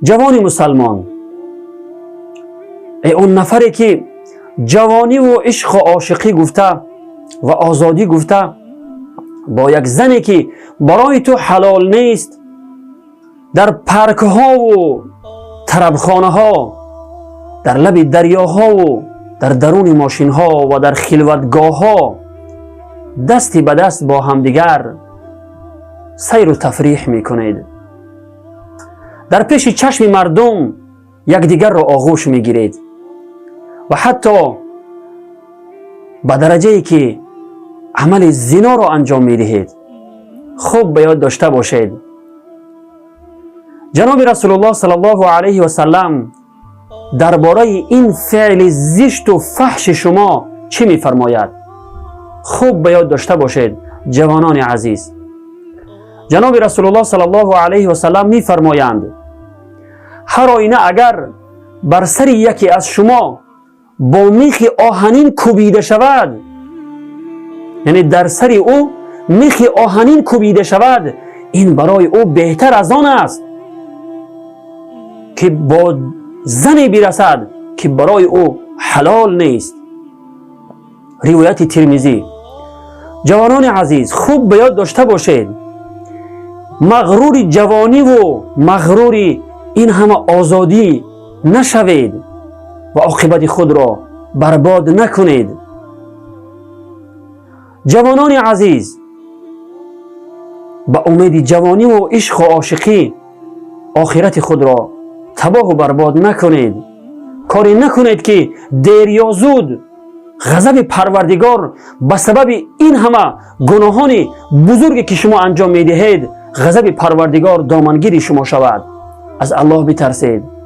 جوان مسلمان، ای اون نفری که جوانی و عشق و عاشقی گفته و آزادی گفته، با یک زنی که برای تو حلال نیست در پارک ها و طربخانه ها، در لب دریاها و در درون ماشین ها و در خلوتگاه ها دستی به دست با همدیگر سیر و تفریح میکنید، در پیش چشم مردم یکدیگر را آغوش میگیرید و حتی به درجه ای که عمل زنا را انجام میدهید. خوب به یاد داشته باشید جناب رسول الله صلی الله علیه و سلم درباره این فعل زشت و فحش شما چی میفرماید؟ خوب به یاد داشته باشید جوانان عزیز. جناب رسول الله صلی الله علیه و سلم میفرمایند هر آینه اگر بر سر یکی از شما با میخ آهنین کوبیده شود، یعنی در سر او میخ آهنین کوبیده شود، این برای او بهتر از آن است که با زنی برسد که برای او حلال نیست. روایت ترمذی. جوانان عزیز خوب به یاد داشته باشید مغرور جوانی و مغرور این همه آزادی نشوید و عاقبت خود را برباد نکنید. جوانان عزیز به امید جوانی و عشق و عاشقی آخرت خود را تباه و برباد نکنید. کاری نکنید که دیر یا زود غضب پروردگار به سبب این همه گناهان بزرگی که شما انجام میدهید غضب پروردگار دامنگیر شما شود. از الله بترسید.